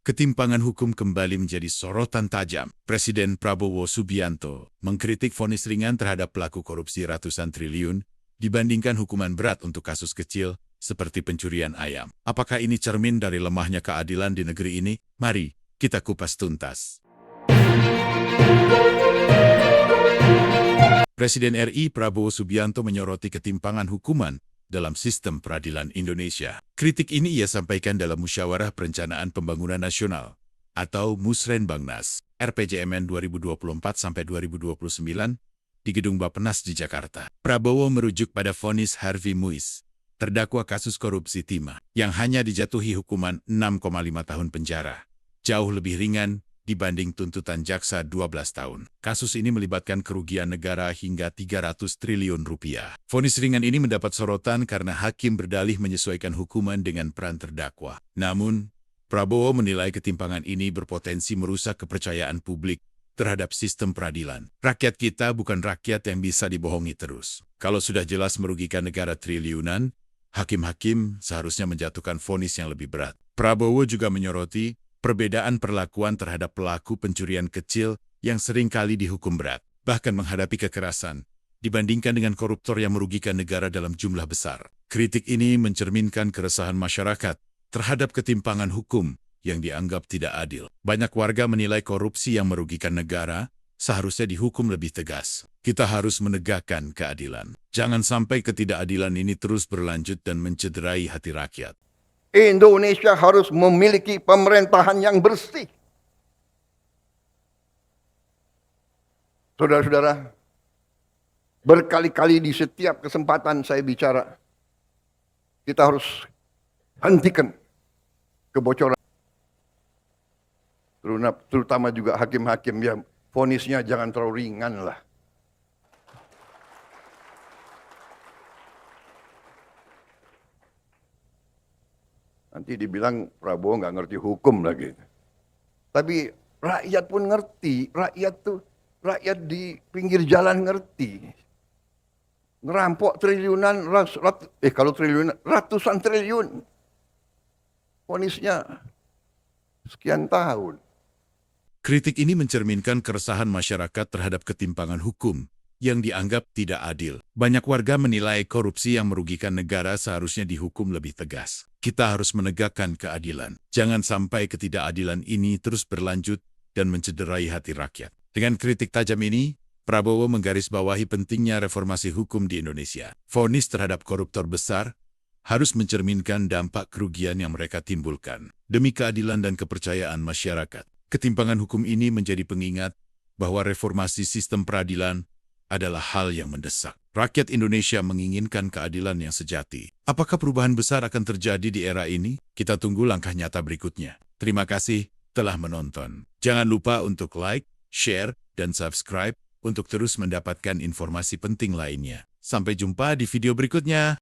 Ketimpangan hukum kembali menjadi sorotan tajam. Presiden Prabowo Subianto mengkritik vonis ringan terhadap pelaku korupsi ratusan triliun dibandingkan hukuman berat untuk kasus kecil seperti pencurian ayam. Apakah ini cermin dari lemahnya keadilan di negeri ini? Mari kita kupas tuntas. Presiden RI Prabowo Subianto menyoroti ketimpangan hukuman dalam sistem peradilan Indonesia. Kritik ini ia sampaikan dalam Musyawarah Perencanaan Pembangunan Nasional atau Musrenbangnas RPJMN 2024-2029 di Gedung Bappenas di Jakarta. Prabowo merujuk pada vonis Harvey Muiz, terdakwa kasus korupsi timah, yang hanya dijatuhi hukuman 6,5 tahun penjara, jauh lebih ringan dibanding tuntutan jaksa 12 tahun. Kasus ini melibatkan kerugian negara hingga 300 triliun rupiah. Vonis ringan ini mendapat sorotan karena hakim berdalih menyesuaikan hukuman dengan peran terdakwa. Namun, Prabowo menilai ketimpangan ini berpotensi merusak kepercayaan publik terhadap sistem peradilan. Rakyat kita bukan rakyat yang bisa dibohongi terus. Kalau sudah jelas merugikan negara triliunan, hakim-hakim seharusnya menjatuhkan vonis yang lebih berat. Prabowo juga menyoroti perbedaan perlakuan terhadap pelaku pencurian kecil yang sering kali dihukum berat, bahkan menghadapi kekerasan, dibandingkan dengan koruptor yang merugikan negara dalam jumlah besar. Kritik ini mencerminkan keresahan masyarakat terhadap ketimpangan hukum yang dianggap tidak adil. Banyak warga menilai korupsi yang merugikan negara seharusnya dihukum lebih tegas. Kita harus menegakkan keadilan. Jangan sampai ketidakadilan ini terus berlanjut dan mencederai hati rakyat. Indonesia harus memiliki pemerintahan yang bersih. Saudara-saudara, berkali-kali di setiap kesempatan saya bicara, kita harus hentikan kebocoran. Terutama juga hakim-hakim yang vonisnya jangan terlalu ringan lah. Nanti dibilang Prabowo nggak ngerti hukum lagi. Tapi rakyat pun ngerti, rakyat di pinggir jalan ngerti. Ngerampok triliunan, kalau triliunan, ratusan triliun. Vonisnya sekian tahun. Kritik ini mencerminkan keresahan masyarakat terhadap ketimpangan hukum yang dianggap tidak adil. Banyak warga menilai korupsi yang merugikan negara seharusnya dihukum lebih tegas. Kita harus menegakkan keadilan. Jangan sampai ketidakadilan ini terus berlanjut dan mencederai hati rakyat. Dengan kritik tajam ini, Prabowo menggarisbawahi pentingnya reformasi hukum di Indonesia. Vonis terhadap koruptor besar harus mencerminkan dampak kerugian yang mereka timbulkan demi keadilan dan kepercayaan masyarakat. Ketimpangan hukum ini menjadi pengingat bahwa reformasi sistem peradilan adalah hal yang mendesak. Rakyat Indonesia menginginkan keadilan yang sejati. Apakah perubahan besar akan terjadi di era ini? Kita tunggu langkah nyata berikutnya. Terima kasih telah menonton. Jangan lupa untuk like, share, dan subscribe untuk terus mendapatkan informasi penting lainnya. Sampai jumpa di video berikutnya.